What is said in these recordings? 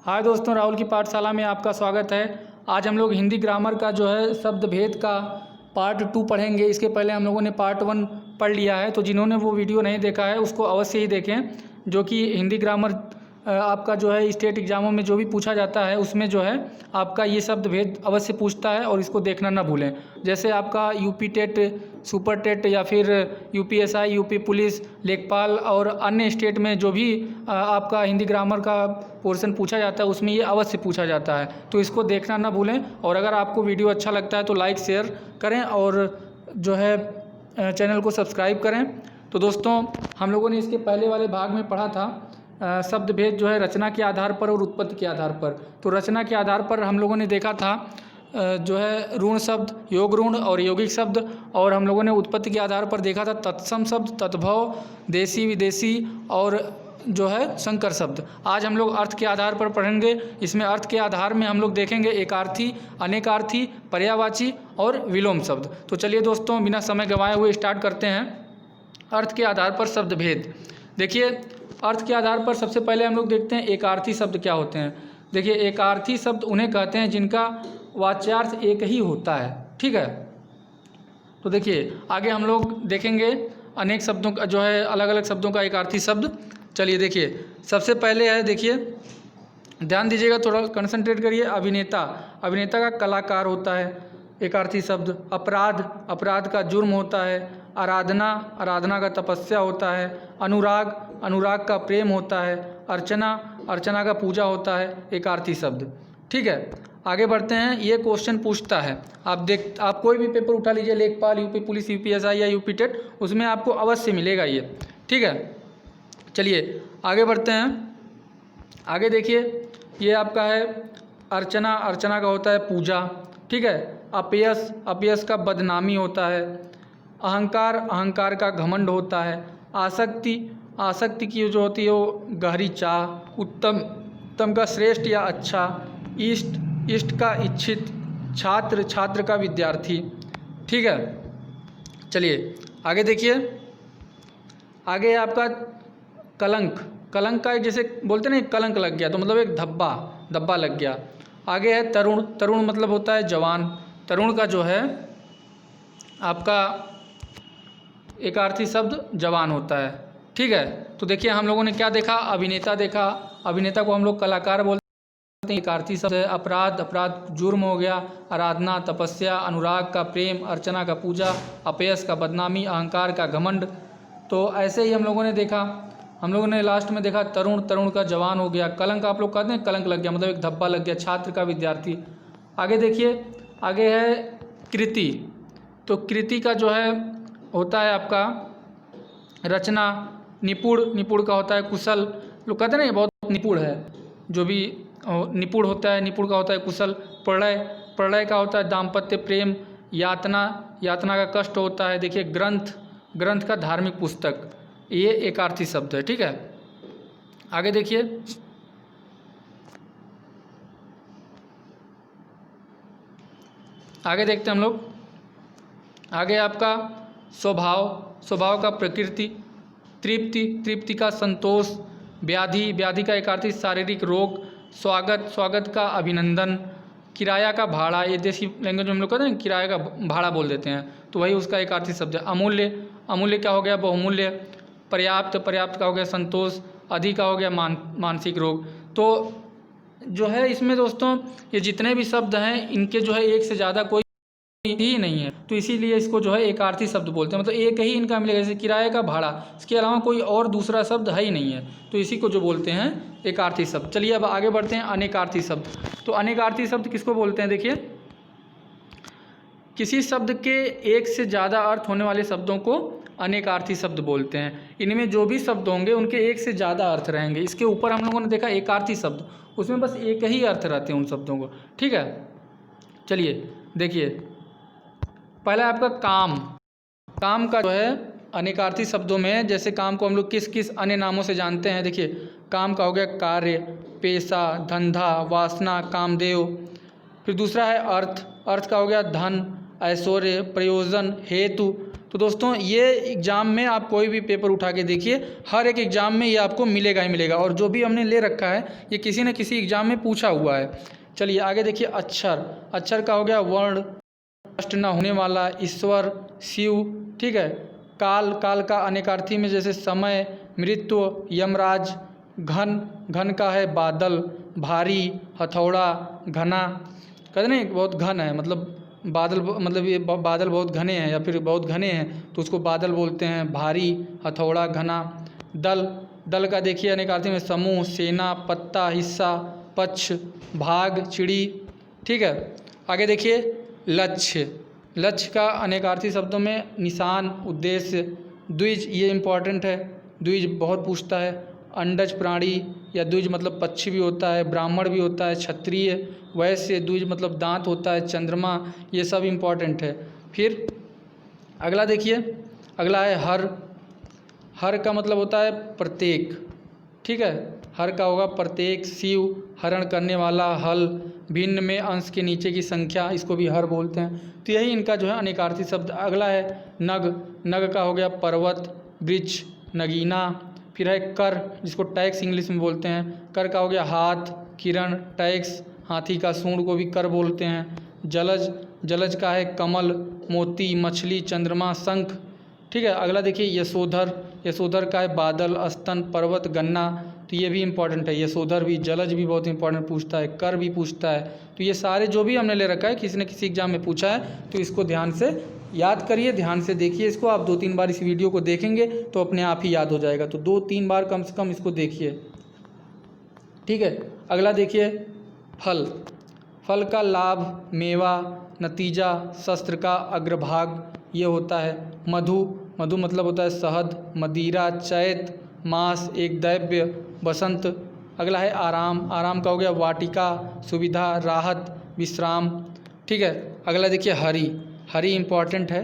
हाय दोस्तों, राहुल की पाठशाला में आपका स्वागत है। आज हम लोग हिंदी ग्रामर का जो है शब्द भेद का पार्ट 2 पढ़ेंगे। इसके पहले हम लोगों ने पार्ट 1 पढ़ लिया है, तो जिन्होंने वो वीडियो नहीं देखा है उसको अवश्य ही देखें। जो कि हिंदी ग्रामर आपका जो है स्टेट एग्जामों में जो भी पूछा जाता है उसमें जो है आपका ये शब्द भेद अवश्य पूछता है और इसको देखना ना भूलें। जैसे आपका यूपी टेट, सुपर टेट या फिर यूपीएसआई, यूपी पुलिस, लेखपाल और अन्य स्टेट में जो भी आपका हिंदी ग्रामर का पोर्शन पूछा जाता है उसमें ये अवश्य पूछा जाता है, तो इसको देखना ना भूलें। और अगर आपको वीडियो अच्छा लगता है तो लाइक शेयर करें और जो है चैनल को सब्सक्राइब करें। तो दोस्तों, हम लोगों ने इसके पहले वाले भाग में पढ़ा था शब्द भेद जो है रचना के आधार पर और उत्पत्ति के आधार पर। तो रचना के आधार पर हम लोगों ने देखा था जो है ऋण शब्द, योग ऋण और यौगिक शब्द, और हम लोगों ने उत्पत्ति के आधार पर देखा था तत्सम शब्द, तद्भव, देशी, विदेशी और जो है संकर शब्द। आज हम लोग अर्थ के आधार पर पढ़ेंगे। इसमें अर्थ के आधार में हम लोग देखेंगे एकार्थी, अनेकार्थी, पर्यायवाची और विलोम शब्द। तो चलिए दोस्तों, बिना समय गंवाए हुए स्टार्ट करते हैं। अर्थ के आधार पर शब्द भेद। देखिए, अर्थ के आधार पर सबसे पहले हम लोग देखते हैं एकार्थी शब्द क्या होते हैं। देखिए, एकार्थी शब्द उन्हें कहते हैं जिनका वाच्यार्थ एक ही होता है। ठीक है, तो देखिए आगे हम लोग देखेंगे अनेक शब्दों का जो है अलग अलग शब्दों का एकार्थी शब्द। चलिए देखिए, सबसे पहले है, देखिए ध्यान दीजिएगा, थोड़ा कंसंट्रेट करिए। अभिनेता, अभिनेता का कलाकार होता है एकार्थी शब्द। अपराध, अपराध का जुर्म होता है। आराधना, आराधना का तपस्या होता है। अनुराग, अनुराग का प्रेम होता है। अर्चना, अर्चना का पूजा होता है एकार्थी शब्द। ठीक है, आगे बढ़ते हैं। ये क्वेश्चन पूछता है, आप कोई भी पेपर उठा लीजिए, लेखपाल, यूपी पुलिस, यूपीएसआई या यूपी टेट, उसमें आपको अवश्य मिलेगा ये। ठीक है, चलिए आगे बढ़ते हैं। आगे देखिए, ये आपका है अर्चना, अर्चना का होता है पूजा। ठीक है, अपयश, अपयश का बदनामी होता है। अहंकार, अहंकार का घमंड होता है। आसक्ति, आसक्ति की जो होती है वो गहरी चाह। उत्तम, उत्तम का श्रेष्ठ या अच्छा। इष्ट, इष्ट का इच्छित। छात्र, छात्र का विद्यार्थी। ठीक है, चलिए आगे देखिए। आगे आपका कलंक, कलंक का एक जैसे बोलते हैं ना, कलंक लग गया तो मतलब एक धब्बा, धब्बा लग गया। आगे है तरुण, तरुण मतलब होता है जवान। तरुण का जो है आपका एकार्थी शब्द जवान होता है। ठीक है, तो देखिए हम लोगों ने क्या देखा, अभिनेता देखा। अभिनेता को हम लोग कलाकार बोलते हैं। एकार्थी शब्द है अपराध, अपराध जुर्म हो गया। आराधना, तपस्या। अनुराग का प्रेम। अर्चना का पूजा। अपयश का बदनामी। अहंकार का घमंड। तो ऐसे ही हम लोगों ने देखा। हम लोगों ने लास्ट में देखा तरुण, तरुण का जवान हो गया। कलंक आप लोग कहते हैं कलंक लग गया, मतलब एक धब्बा लग गया। छात्र का विद्यार्थी। आगे देखिए, आगे है कृति। तो कृति का जो है होता है आपका रचना। निपुण, निपुण का होता है कुशल। लोग कहते हैं ना ये बहुत निपुण है, जो भी निपुण होता है, निपुण का होता है कुशल। प्रलय, प्रलय का होता है दाम्पत्य, प्रेम। यातना, यातना का कष्ट होता है। देखिए ग्रंथ, ग्रंथ का धार्मिक पुस्तक। ये एकार्थी शब्द है। ठीक है, आगे देखिए। आगे देखते हैं हम लोग। आगे आपका स्वभाव, स्वभाव का प्रकृति। तृप्ति, तृप्ति का संतोष। व्याधि, व्याधि का एकार्थी शारीरिक रोग। स्वागत, स्वागत का अभिनंदन। किराया का भाड़ा, ये देसी लैंग्वेज में हम लोग कहते हैं किराया का भाड़ा बोल देते हैं, तो वही उसका एकार्थी शब्द है। अमूल्य, अमूल्य क्या हो गया, बहुमूल्य। पर्याप्त, पर्याप्त का हो गया संतोष। अधिक का हो गया मानसिक रोग। तो जो है इसमें दोस्तों ये जितने भी शब्द हैं इनके जो है एक से ज़्यादा कोई ही नहीं है, तो इसीलिए इसको जो है एकार्थी शब्द बोलते हैं। मतलब एक ही इनका मिलेगा, जैसे किराए का भाड़ा, इसके अलावा कोई और दूसरा शब्द है ही नहीं है, तो इसी को जो बोलते हैं एकार्थी शब्द। चलिए अब आगे बढ़ते हैं अनेकार्थी शब्द। तो अनेकार्थी शब्द किसको बोलते हैं, देखिए किसी शब्द के एक से ज़्यादा अर्थ होने वाले शब्दों को अनेकार्थी शब्द बोलते हैं। इनमें जो भी शब्द होंगे उनके एक से ज़्यादा अर्थ रहेंगे। इसके ऊपर हम लोगों ने देखा एकार्थी शब्द, उसमें बस एक ही अर्थ रहते हैं उन शब्दों को। ठीक है, चलिए देखिए, पहला आपका काम। काम का जो है अनेकार्थी शब्दों में, जैसे काम को हम लोग किस किस अन्य नामों से जानते हैं। देखिए काम का हो गया कार्य, पेशा, धंधा, वासना, कामदेव। फिर दूसरा है अर्थ, अर्थ का हो गया धन, ऐश्वर्य, प्रयोजन, हेतु, तो दोस्तों ये एग्ज़ाम में आप कोई भी पेपर उठा के देखिए, हर एक एग्ज़ाम में ये आपको मिलेगा ही मिलेगा, और जो भी हमने ले रखा है ये किसी न किसी एग्ज़ाम में पूछा हुआ है। चलिए आगे देखिए, अक्षर, अक्षर का हो गया वर्ण, नष्ट न होने वाला, ईश्वर, शिव, ठीक है। काल, काल का अनेकार्थी में जैसे समय, मृत्यु, यमराज। घन, घन का है बादल, भारी, हथौड़ा, घना। कहते नहीं बहुत घन है, मतलब बादल, मतलब ये बादल बहुत घने हैं या फिर बहुत घने हैं तो उसको बादल बोलते हैं। भारी, हथौड़ा, घना। दल, दल का देखिए अनेकार्थी में समूह, सेना, पत्ता, हिस्सा, पक्ष, भाग, चिड़ी, ठीक है। आगे देखिए, लक्ष्य, लक्ष्य का अनेकार्थी शब्दों में निशान, उद्देश्य। द्विज, ये इम्पॉर्टेंट है, द्विज बहुत पूछता है। अंडज प्राणी या द्विज मतलब पक्षी भी होता है, ब्राह्मण भी होता है, क्षत्रिय, वैश्य। द्विज मतलब दांत होता है, चंद्रमा, ये सब इम्पॉर्टेंट है। फिर अगला देखिए, अगला है हर, हर का मतलब होता है प्रत्येक, ठीक है। हर का होगा प्रत्येक। शिव, हरण करने वाला, हल, भिन्न में अंश के नीचे की संख्या, इसको भी हर बोलते हैं। तो यही इनका जो है अनेकार्थी शब्द। अगला है नग, नग का हो गया पर्वत, वृक्ष, नगीना। फिर है कर, जिसको टैक्स इंग्लिश में बोलते हैं, कर का हो गया हाथ, किरण, टैक्स, हाथी का सूंड को भी कर बोलते हैं। जलज, जलज का है कमल, मोती, मछली, चंद्रमा, शंख, ठीक है। अगला देखिए यशोधर, यशोधर का है बादल, स्तन, पर्वत, गन्ना। तो ये भी इम्पॉर्टेंट है, यशोधर भी, जलज भी बहुत इंपॉर्टेंट पूछता है, कर भी पूछता है। तो ये सारे जो भी हमने ले रखा है किसी न किसी एग्जाम में पूछा है, तो इसको ध्यान से याद करिए, ध्यान से देखिए इसको। आप 2-3 बार इस वीडियो को देखेंगे तो अपने आप ही याद हो जाएगा। तो 2-3 बार कम से कम इसको देखिए, ठीक है। अगला देखिए फल, फल का लाभ, मेवा, नतीजा, शस्त्र का अग्रभाग, ये होता है। मधु, मधु मतलब होता है शहद, मदिरा, चैत, मास, एक दैव्य, बसंत। अगला है आराम, आराम का हो गया वाटिका, सुविधा, राहत, विश्राम, ठीक है। अगला देखिए हरि, हरि इम्पॉर्टेंट है,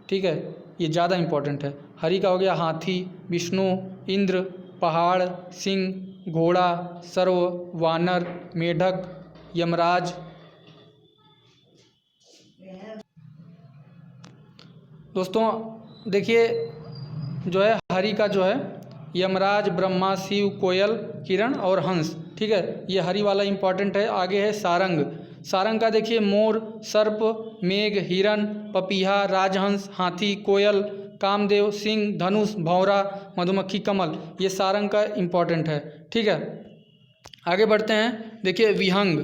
ठीक है, ये ज़्यादा इम्पॉर्टेंट है। हरि का हो गया हाथी, विष्णु, इंद्र, पहाड़, सिंह, घोड़ा, सर्व, वानर, मेढक, यमराज। दोस्तों देखिए जो है हरि का जो है यमराज, ब्रह्मा, शिव, कोयल, किरण और हंस, ठीक है, ये हरि वाला इम्पॉर्टेंट है। आगे है सारंग, सारंग का देखिए मोर, सर्प, मेघ, हिरण, पपीहा, राजहंस, हाथी, कोयल, कामदेव, सिंह, धनुष, भौरा, मधुमक्खी, कमल, ये सारंग का इम्पॉर्टेंट है, ठीक है। आगे बढ़ते हैं, देखिए विहंग,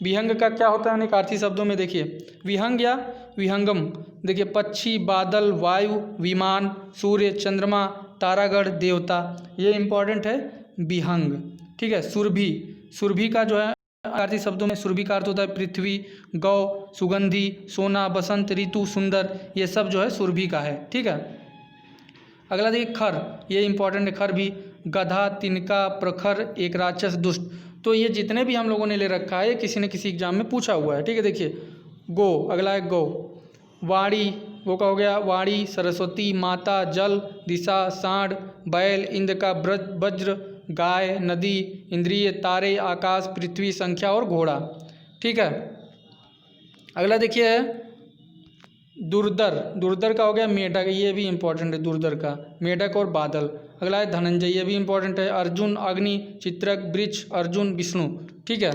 विहंग का क्या होता है अनेकार्थी शब्दों में, देखिए विहंग या विहंगम, देखिए पक्षी, बादल, वायु, विमान, सूर्य, चंद्रमा, तारागढ़, देवता, ये इम्पॉर्टेंट है विहंग, ठीक है। सुरभि, सुरभि का जो है अनेकार्थी शब्दों में सुरभि का अर्थ होता है पृथ्वी, गौ, सुगंधी, सोना, बसंत ऋतु, सुंदर, ये सब जो है सुरभि का है, ठीक है। अगला देखिए खर, ये इंपॉर्टेंट है खर भी, गधा, तिनका, प्रखर, एक राक्षस, दुष्ट। तो ये जितने भी हम लोगों ने ले रखा है किसी न किसी एग्जाम में पूछा हुआ है, ठीक है। देखिए गो, अगला है गौ, वाणी, वो का हो गया वाणी, सरस्वती, माता, जल, दिशा, सांड, बैल, इंद्र का वज्र, गाय, नदी, इंद्रिय, तारे, आकाश, पृथ्वी, संख्या और घोड़ा, ठीक है। अगला देखिए है दुर्धर, दुर्धर का हो गया मेढक, ये भी इंपॉर्टेंट है दुर्धर का, मेढक और बादल। अगला है धनंजय, ये भी इंपॉर्टेंट है, अर्जुन, अग्नि, चित्रक, वृक्ष, अर्जुन, विष्णु, ठीक है।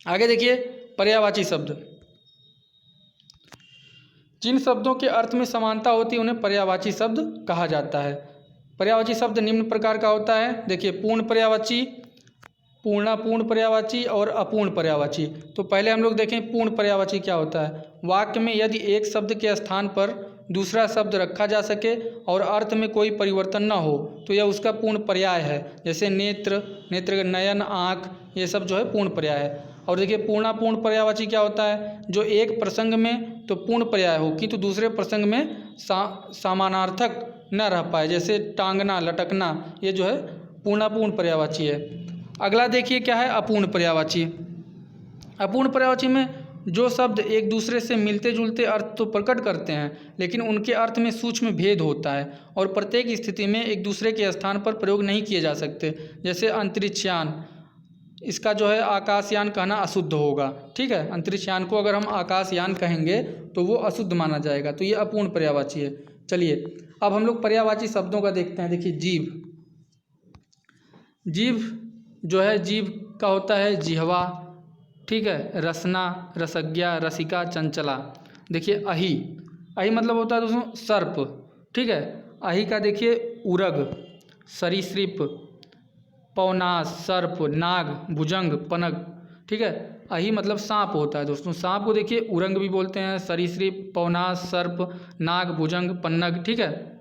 आगे देखिए पर्यायवाची शब्द, जिन शब्दों के अर्थ में समानता होती है उन्हें पर्यायवाची शब्द कहा जाता है। पर्यायवाची शब्द निम्न प्रकार का होता है, देखिए पूर्ण पर्यायवाची, पूर्ण पर्यायवाची और अपूर्ण पर्यायवाची। तो पहले हम लोग देखें पूर्ण पर्यायवाची क्या होता है। वाक्य में यदि एक शब्द के स्थान पर दूसरा शब्द रखा जा सके और अर्थ में कोई परिवर्तन न हो तो यह उसका पूर्ण पर्याय है। जैसे नेत्र, नेत्र, नयन, आँख, ये सब जो है पूर्ण पर्याय है। और देखिए पूर्ण पर्यायवाची क्या होता है, जो एक प्रसंग में तो पूर्ण पर्याय हो किंतु दूसरे प्रसंग में समानार्थक न रह पाए, जैसे टांगना, लटकना, ये जो है पूर्ण पर्यायवाची है। अगला देखिए क्या है अपूर्ण पर्यायवाची। अपूर्ण पर्यायवाची में जो शब्द एक दूसरे से मिलते जुलते अर्थ तो प्रकट करते हैं लेकिन उनके अर्थ में सूक्ष्म भेद होता है और प्रत्येक स्थिति में एक दूसरे के स्थान पर प्रयोग नहीं किए जा सकते। जैसे अंतरिक्षयान, इसका जो है आकाशयान कहना अशुद्ध होगा। ठीक है, अंतरिक्षयान को अगर हम आकाशयान कहेंगे तो वो अशुद्ध माना जाएगा, तो ये अपूर्ण पर्यायवाची है। चलिए अब हम लोग पर्यायवाची शब्दों का देखते हैं। देखिए जीव, जीव जो है जीव का होता है जिह्वा, ठीक है, रसना, रसज्ञा, रसिका, चंचला। देखिए अहि, अहि मतलब होता है दोस्तों सर्प, ठीक है। अहि का देखिए उरग, सरीसृप, पौनास, सर्प, नाग, भुजंग, पनग, ठीक है। अहि मतलब सांप होता है दोस्तों। सांप को देखिए उरंग भी बोलते हैं, सरीसृप, पौनास, सर्प, नाग, भुजंग, पन्नग, ठीक है।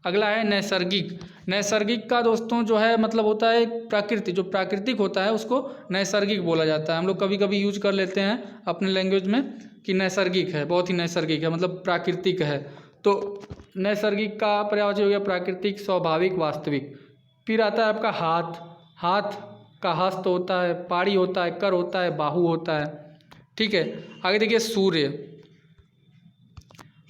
अगला है नैसर्गिक। नैसर्गिक का दोस्तों जो है मतलब होता है प्रकृति, जो प्राकृतिक होता है उसको नैसर्गिक बोला जाता है। हम लोग कभी कभी यूज कर लेते हैं अपने लैंग्वेज में कि नैसर्गिक है, बहुत ही नैसर्गिक है, मतलब प्राकृतिक है। तो नैसर्गिक का पर्यायवाची हो गया प्राकृतिक, स्वाभाविक, वास्तविक। फिर आता है आपका हाथ, हाथ का हस्त होता है, पाड़ी होता है, कर होता है, बाहु होता है, ठीक है। आगे देखिए सूर्य,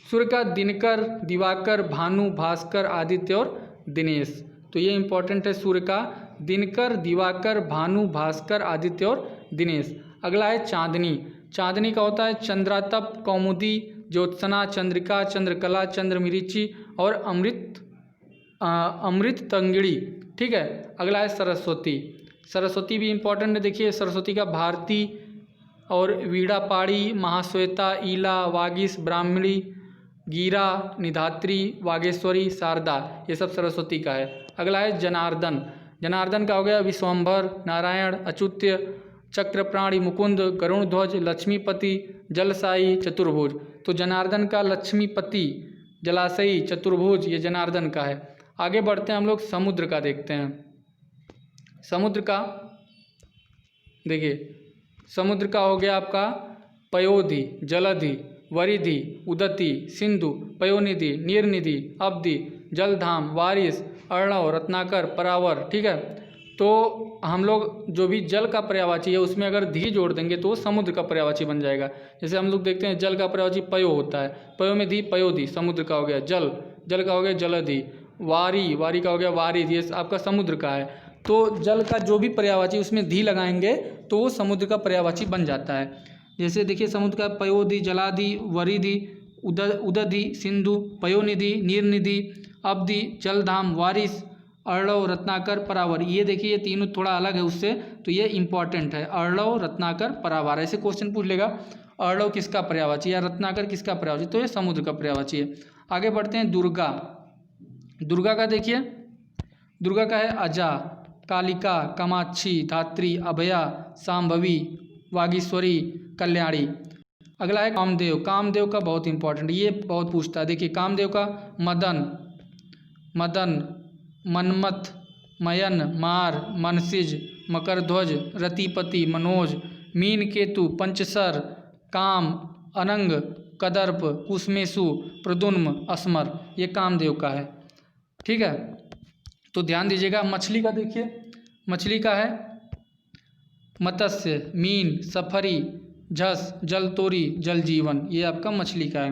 सूर्य का दिनकर, दिवाकर, भानु, भास्कर, आदित्य और दिनेश। तो ये इंपॉर्टेंट है, सूर्य का दिनकर, दिवाकर, भानु, भास्कर, आदित्य और दिनेश। अगला है चांदनी। चांदनी का होता है चंद्रातप, कौमुदी, ज्योत्सना, चंद्रिका, चंद्रकला, चंद्रमरीचि और अमृत तंगिड़ी, ठीक है। अगला है सरस्वती। सरस्वती भी इंपॉर्टेंट है। देखिए सरस्वती का भारती और वीणा, पाड़ी, महाश्वेता, ईला, वागीश, ब्राह्मणी, गीरा, निधात्री, वागेश्वरी, शारदा, ये सब सरस्वती का है। अगला है जनार्दन। जनार्दन का हो गया विश्वम्भर, नारायण, अच्युत्य, चक्रप्राणी, मुकुंद, गरुण ध्वज, लक्ष्मीपति, जलसाई, चतुर्भुज। तो जनार्दन का लक्ष्मीपति, जलाशयी, चतुर्भुज, ये जनार्दन का है। आगे बढ़ते हैं हम लोग समुद्र का देखते हैं। समुद्र का देखिए, समुद्र का हो गया आपका पयोधि, जलधि, वरिधि, उदति, सिंधु, पयोनिधि, नीरनिधि, अब्धि, जलधाम, वारिस, अर्णव, रत्नाकर, परावर, ठीक है। तो हम लोग जो भी जल का पर्यायवाची है उसमें अगर धी जोड़ देंगे तो वो समुद्र का पर्यायवाची बन जाएगा। जैसे हम लोग देखते हैं जल का पर्यायवाची पयो होता है, पयो में धी, पयोधि, समुद्र का हो गया। जल, जल का हो गया जलधि। वारी, वारी का हो गया वारिधि, ये आपका समुद्र का है। तो जल का जो भी पर्यायवाची उसमें धी लगाएंगे तो वो समुद्र का पर्यायवाची बन जाता है। जैसे देखिए समुद्र का पयोधि, जलाधि, वरिधि, उदधि, सिंधु, पयोनिधि, नीरनिधि, अब्धि, जलधाम, वारिस, अर्णव, रत्नाकर, परावर। ये देखिए ये तीनों थोड़ा अलग है उससे, तो ये इंपॉर्टेंट है। अर्णव, रत्नाकर, परावर, ऐसे क्वेश्चन पूछ लेगा अर्णव किसका पर्यायवाची या रत्नाकर किसका पर्यायवाची, तो ये समुद्र का पर्यायवाची है। आगे बढ़ते हैं दुर्गा। दुर्गा का देखिए, दुर्गा का है अजा, कालिका, कामाक्षी, धात्री, अभया, सांभवी, वागीश्वरी, कल्याणी। अगला है कामदेव। कामदेव का बहुत इंपॉर्टेंट, ये बहुत पूछता है। देखिए कामदेव का मदन, मदन, मनमथ, मयन, मार, मनसिज, मकरध्वज, रतिपति, मनोज, मीन केतु, पंचसर, काम, अनंग, कदर्प, कुसमेशु, प्रदुम्न, अस्मर, ये कामदेव का है, ठीक है। तो ध्यान दीजिएगा। मछली का देखिए, मछली का है मत्स्य, मीन, सफरी, झस, जलतोरी, जल जीवन, ये आपका मछली का है।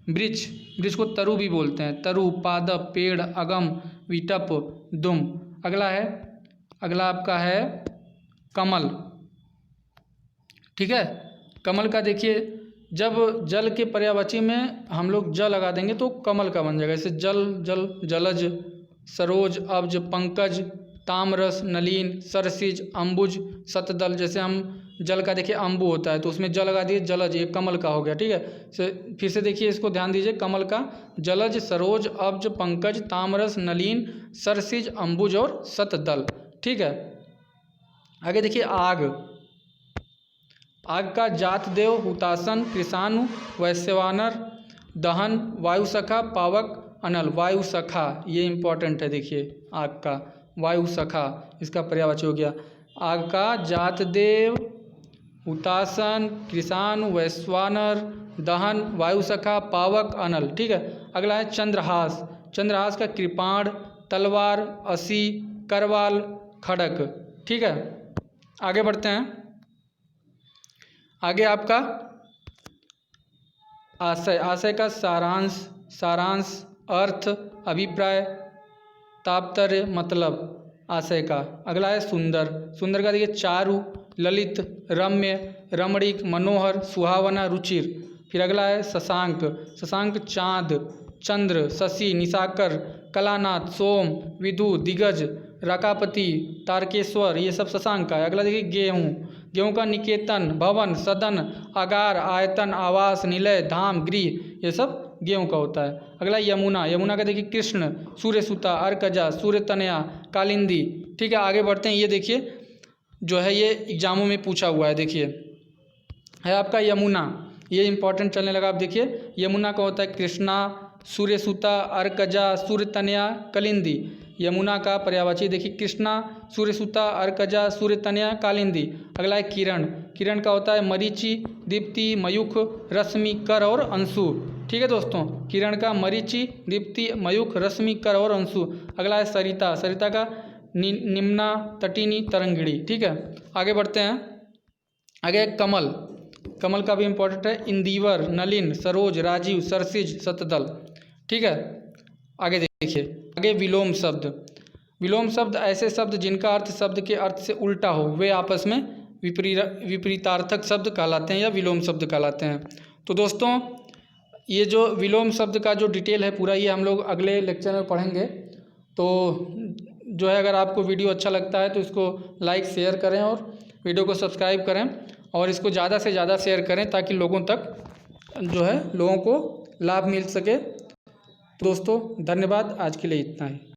वृक्ष, वृक्ष को तरु भी बोलते हैं। तरु, पादप, पेड़, अगम, विटप, दुम। अगला है, अगला आपका है कमल, ठीक है। कमल का देखिए, जब जल के पर्यायवाची में हम लोग ज लगा देंगे तो कमल का बन जाएगा। जैसे जल, जल, जलज, सरोज, अब्ज, पंकज, तामरस, नलीन, सरसिज, अम्बुज, सतदल। जैसे हम जल का देखिए अम्बु होता है तो उसमें जल लगा दिए, जलज, ये कमल का हो गया, ठीक है। फिर से देखिए इसको ध्यान दीजिए, कमल का जलज, सरोज, अब्ज, पंकज, तामरस, नलीन, सरसिज, अम्बुज और सतदल, ठीक है। आगे देखिए आग। आग का जात देव, हुतासन, कृषाणु, वैश्वानर, दहन, वायुसखा, पावक, अनल। वायुसखा ये इंपॉर्टेंट है। देखिए आग का वायुसखा, इसका पर्यायवाची हो गया। आग का जात देव, हुतासन, कृषाणु, वैश्वानर, दहन, वायुसखा, पावक, अनल, ठीक है। अगला है चंद्रहास। चंद्रहास का कृपाण, तलवार, असी, करवाल, खड़क, ठीक है। आगे बढ़ते हैं। आगे आपका आशय। आशय का सारांश, सारांश, अर्थ, अभिप्राय, तात्पर्य, मतलब आशय का। अगला है सुंदर। सुंदर का देखिए चारु, ललित, रम्य, रमणीक, मनोहर, सुहावना, रुचिर। फिर अगला है शशांक। शशांक चाँद, चंद्र, शशि, निशाकर, कलानाथ, सोम, विदु, दिग्गज, रकापति, तारकेश्वर, ये सब शशांक का है। अगला देखिए गेहूँ। गेहूँ का निकेतन, भवन, सदन, आगार, आयतन, आवास, निलय, धाम, गृह, ये सब गेहूँ का होता है। अगला यमुना। यमुना का देखिए कृष्ण, सूर्यसुता, अर्कजा, सूर्यतनया, कालिंदी। ठीक है, आगे बढ़ते हैं। ये देखिए जो है ये एग्जामों में पूछा हुआ है। देखिए है आपका यमुना, ये इंपॉर्टेंट चलने लगा। आप देखिए यमुना का होता है कृष्णा, सूर्यसुता, अर्कजा, सूर्यतनया, कलिंदी। यमुना का पर्यायवाची देखिए कृष्णा, सूर्यसुता, अर्कजा, सूर्यतनया, कालिंदी। अगला है किरण। किरण का होता है मरीचि, दीप्ति, मयूख, रश्मि, कर और अंशु। ठीक है दोस्तों, किरण का मरीचि, दीप्ति, मयूख, रश्मि, कर और अंशु। अगला है सरिता। सरिता का निम्ना, तटिनी, तरंगिणी। ठीक है, आगे बढ़ते हैं। आगे कमल। कमल का भी इंपॉर्टेंट है इंदिवर, नलिन, सरोज, राजीव, सरसिज, शतदल। ठीक है, आगे देखिए। आगे विलोम शब्द। विलोम शब्द ऐसे शब्द जिनका अर्थ शब्द के अर्थ से उल्टा हो, वे आपस में विपरीतार्थक शब्द कहलाते हैं या विलोम शब्द कहलाते हैं। तो दोस्तों ये जो विलोम शब्द का जो डिटेल है पूरा, ये हम लोग अगले लेक्चर में पढ़ेंगे। तो जो है अगर आपको वीडियो अच्छा लगता है तो इसको लाइक शेयर करें और वीडियो को सब्सक्राइब करें और इसको ज़्यादा से ज़्यादा शेयर करें ताकि लोगों तक जो है लोगों को लाभ मिल सके। दोस्तों धन्यवाद, आज के लिए इतना ही।